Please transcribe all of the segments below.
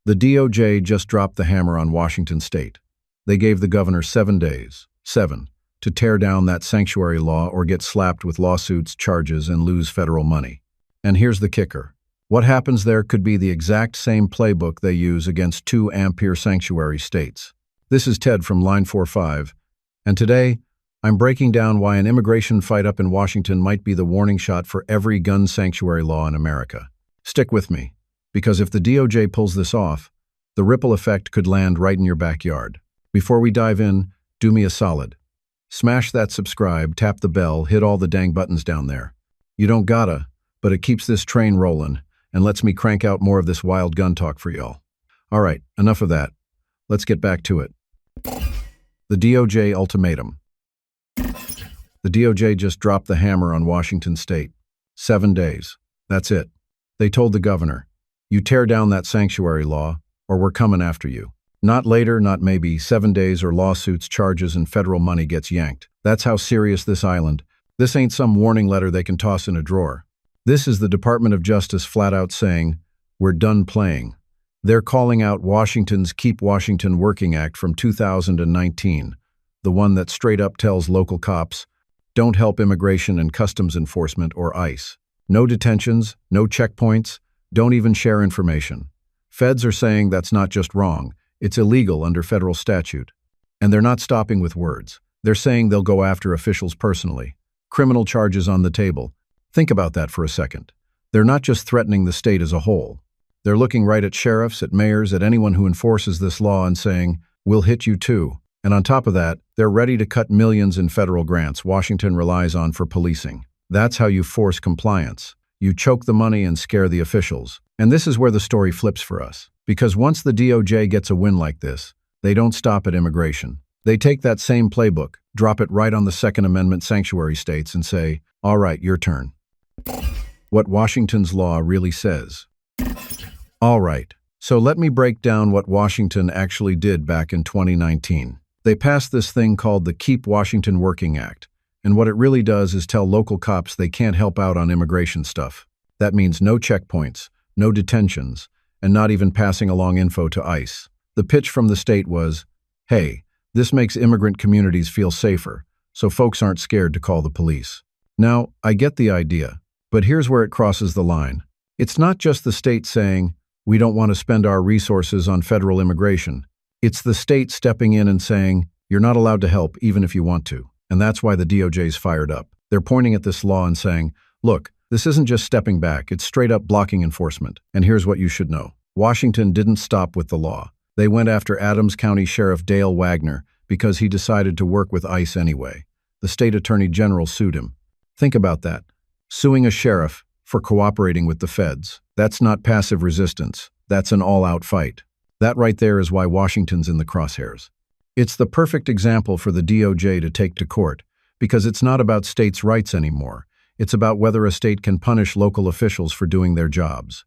The DOJ just dropped the hammer on Washington state. They gave the governor 7 days, to tear down that sanctuary law or get slapped with lawsuits, charges, and lose federal money. And here's the kicker. What happens there could be the exact same playbook they use against 2 Ampere sanctuary states. This is Ted from Line 45, and today, I'm breaking down why an immigration fight up in Washington might be the warning shot for every gun sanctuary law in America. Stick with me, because if the DOJ pulls this off, the ripple effect could land right in your backyard. Before we dive in, do me a solid. Smash that subscribe, tap the bell, hit all the dang buttons down there. You don't gotta, but it keeps this train rolling and lets me crank out more of this wild gun talk for y'all. All right, enough of that. Let's get back to it. The DOJ ultimatum. The DOJ just dropped the hammer on Washington state. 7 days. That's it. They told the governor, you tear down that sanctuary law, or we're coming after you. Not later, not maybe, 7 days or lawsuits, charges, and federal money gets yanked. That's how serious this island. This ain't some warning letter they can toss in a drawer. This is the Department of Justice flat out saying, we're done playing. They're calling out Washington's Keep Washington Working Act from 2019, the one that straight up tells local cops, don't help Immigration and Customs Enforcement or ICE. No detentions, no checkpoints, don't even share information. Feds are saying that's not just wrong, it's illegal under federal statute. And they're not stopping with words. They're saying they'll go after officials personally. Criminal charges on the table. Think about that for a second. They're not just threatening the state as a whole. They're looking right at sheriffs, at mayors, at anyone who enforces this law and saying, we'll hit you too. And on top of that, they're ready to cut millions in federal grants Washington relies on for policing. That's how you force compliance. You choke the money and scare the officials. And this is where the story flips for us. Because once the DOJ gets a win like this, they don't stop at immigration. They take that same playbook, drop it right on the Second Amendment sanctuary states and say, all right, your turn. What Washington's law really says. All right, so let me break down what Washington actually did back in 2019. They passed this thing called the Keep Washington Working Act, and what it really does is tell local cops they can't help out on immigration stuff. That means no checkpoints, no detentions, and not even passing along info to ICE. The pitch from the state was, hey, this makes immigrant communities feel safer, so folks aren't scared to call the police. Now, I get the idea, but here's where it crosses the line. It's not just the state saying, we don't want to spend our resources on federal immigration. It's the state stepping in and saying, you're not allowed to help even if you want to. And that's why the DOJ's fired up. They're pointing at this law and saying, look, this isn't just stepping back, it's straight up blocking enforcement. And here's what you should know. Washington didn't stop with the law. They went after Adams County Sheriff Dale Wagner because he decided to work with ICE anyway. The state attorney general sued him. Think about that. Suing a sheriff for cooperating with the feds. That's not passive resistance. That's an all-out fight. That right there is why Washington's in the crosshairs. It's the perfect example for the DOJ to take to court, because it's not about states' rights anymore. It's about whether a state can punish local officials for doing their jobs.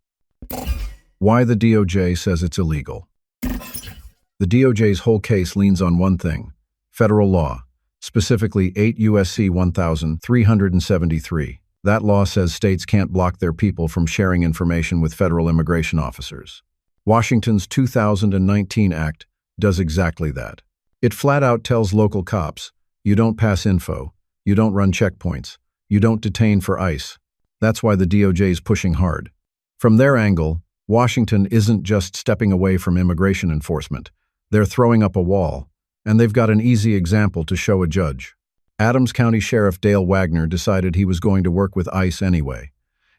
Why the DOJ says it's illegal. The DOJ's whole case leans on one thing: federal law, specifically 8 U.S.C. 1373. That law says states can't block their people from sharing information with federal immigration officers. Washington's 2019 Act does exactly that. It flat out tells local cops, you don't pass info, you don't run checkpoints, you don't detain for ICE. That's why the DOJ's pushing hard. From their angle, Washington isn't just stepping away from immigration enforcement. They're throwing up a wall, and they've got an easy example to show a judge. Adams County Sheriff Dale Wagner decided he was going to work with ICE anyway.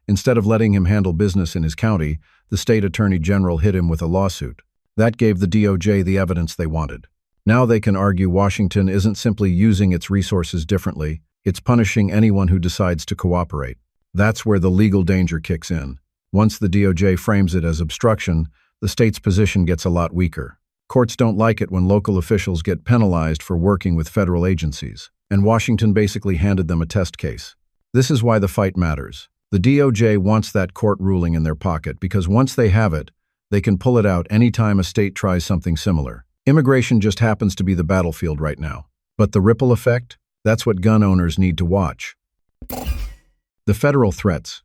Instead of letting him handle business in his county, the state attorney general hit him with a lawsuit. That gave the DOJ the evidence they wanted. Now they can argue Washington isn't simply using its resources differently, it's punishing anyone who decides to cooperate. That's where the legal danger kicks in. Once the DOJ frames it as obstruction, the state's position gets a lot weaker. Courts don't like it when local officials get penalized for working with federal agencies, and Washington basically handed them a test case. This is why the fight matters. The DOJ wants that court ruling in their pocket because once they have it, they can pull it out anytime a state tries something similar. Immigration just happens to be the battlefield right now. But the ripple effect? That's what gun owners need to watch. The federal threats.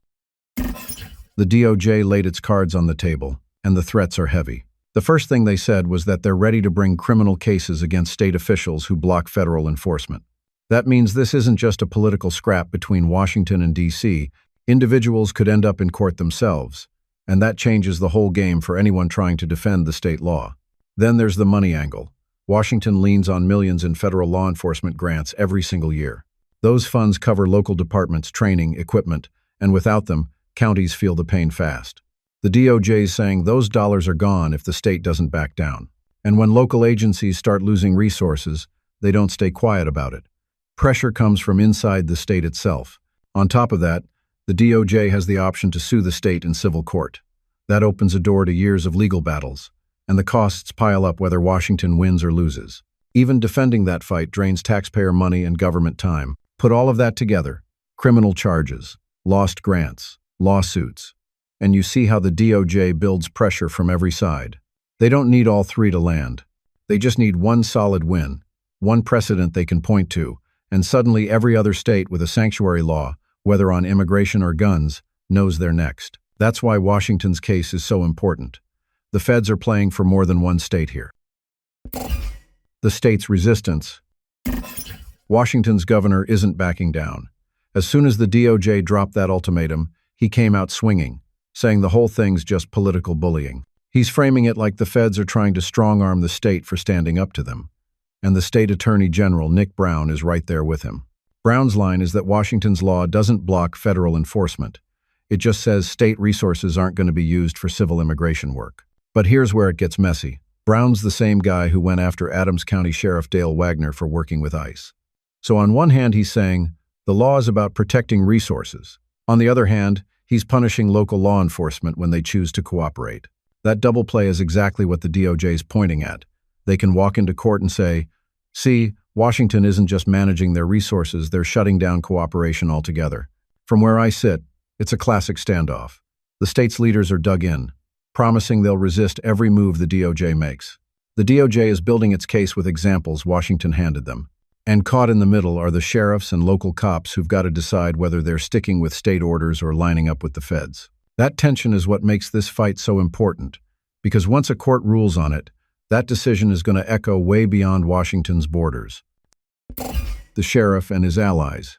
The DOJ laid its cards on the table, and the threats are heavy. The first thing they said was that they're ready to bring criminal cases against state officials who block federal enforcement. That means this isn't just a political scrap between Washington and D.C. Individuals could end up in court themselves, and that changes the whole game for anyone trying to defend the state law. Then there's the money angle. Washington leans on millions in federal law enforcement grants every single year. Those funds cover local departments, training, equipment, and without them, counties feel the pain fast. The DOJ is saying those dollars are gone if the state doesn't back down. And when local agencies start losing resources, they don't stay quiet about it. Pressure comes from inside the state itself. On top of that, the DOJ has the option to sue the state in civil court. That opens a door to years of legal battles, and the costs pile up whether Washington wins or loses. Even defending that fight drains taxpayer money and government time. Put all of that together, criminal charges, lost grants, lawsuits, and you see how the DOJ builds pressure from every side. They don't need all three to land. They just need one solid win, one precedent they can point to, and suddenly every other state with a sanctuary law, whether on immigration or guns, knows they're next. That's why Washington's case is so important. The feds are playing for more than one state here. The state's resistance. Washington's governor isn't backing down. As soon as the DOJ dropped that ultimatum, he came out swinging, saying the whole thing's just political bullying. He's framing it like the feds are trying to strong-arm the state for standing up to them. And the state attorney general, Nick Brown, is right there with him. Brown's line is that Washington's law doesn't block federal enforcement. It just says state resources aren't going to be used for civil immigration work. But here's where it gets messy. Brown's the same guy who went after Adams County Sheriff Dale Wagner for working with ICE. So on one hand, he's saying, the law is about protecting resources. On the other hand, he's punishing local law enforcement when they choose to cooperate. That double play is exactly what the DOJ is pointing at. They can walk into court and say, see, Washington isn't just managing their resources, they're shutting down cooperation altogether. From where I sit, it's a classic standoff. The state's leaders are dug in, promising they'll resist every move the DOJ makes. The DOJ is building its case with examples Washington handed them. And caught in the middle are the sheriffs and local cops who've got to decide whether they're sticking with state orders or lining up with the feds. That tension is what makes this fight so important, because once a court rules on it, that decision is going to echo way beyond Washington's borders. The sheriff and his allies.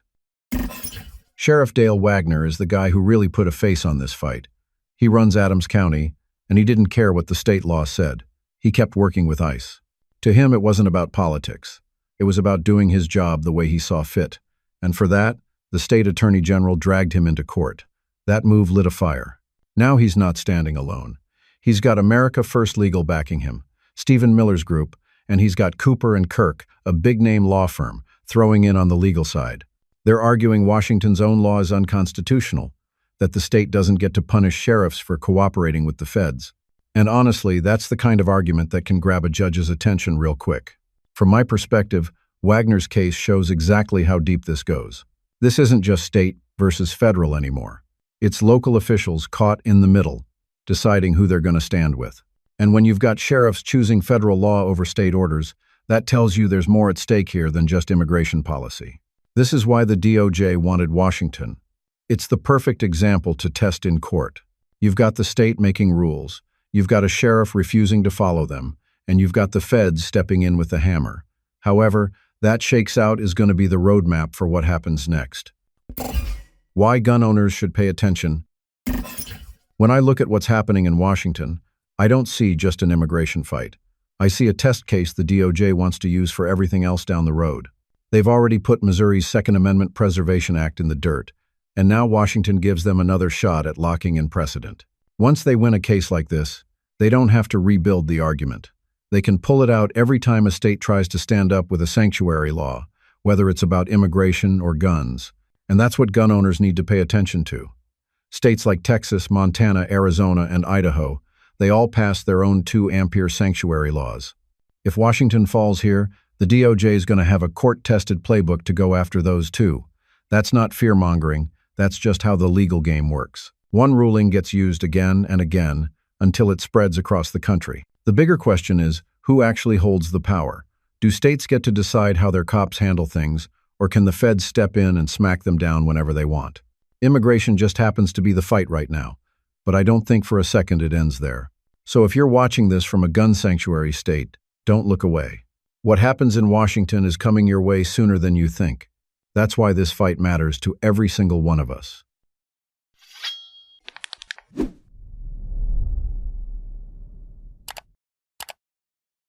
Sheriff Dale Wagner is the guy who really put a face on this fight. He runs Adams County, and he didn't care what the state law said. He kept working with ICE. To him, it wasn't about politics. It was about doing his job the way he saw fit. And for that, the state attorney general dragged him into court. That move lit a fire. Now he's not standing alone. He's got America First Legal backing him, Stephen Miller's group, and he's got Cooper and Kirk, a big-name law firm, throwing in on the legal side. They're arguing Washington's own law is unconstitutional, that the state doesn't get to punish sheriffs for cooperating with the feds. And honestly, that's the kind of argument that can grab a judge's attention real quick. From my perspective, Wagner's case shows exactly how deep this goes. This isn't just state versus federal anymore. It's local officials caught in the middle, deciding who they're going to stand with. And when you've got sheriffs choosing federal law over state orders, that tells you there's more at stake here than just immigration policy. This is why the DOJ wanted Washington. It's the perfect example to test in court. You've got the state making rules, you've got a sheriff refusing to follow them, and you've got the feds stepping in with the hammer. However, that shakeout is going to be the roadmap for what happens next. Why gun owners should pay attention. When I look at what's happening in Washington, I don't see just an immigration fight. I see a test case the DOJ wants to use for everything else down the road. They've already put Missouri's Second Amendment Preservation Act in the dirt, and now Washington gives them another shot at locking in precedent. Once they win a case like this, they don't have to rebuild the argument. They can pull it out every time a state tries to stand up with a sanctuary law, whether it's about immigration or guns. And that's what gun owners need to pay attention to. States like Texas, Montana, Arizona, and Idaho, they all passed their own 2-ampere sanctuary laws. If Washington falls here, the DOJ is going to have a court-tested playbook to go after those too. That's not fear-mongering, that's just how the legal game works. One ruling gets used again and again until it spreads across the country. The bigger question is, who actually holds the power? Do states get to decide how their cops handle things, or can the feds step in and smack them down whenever they want? Immigration just happens to be the fight right now, but I don't think for a second it ends there. So if you're watching this from a gun sanctuary state, don't look away. What happens in Washington is coming your way sooner than you think. That's why this fight matters to every single one of us.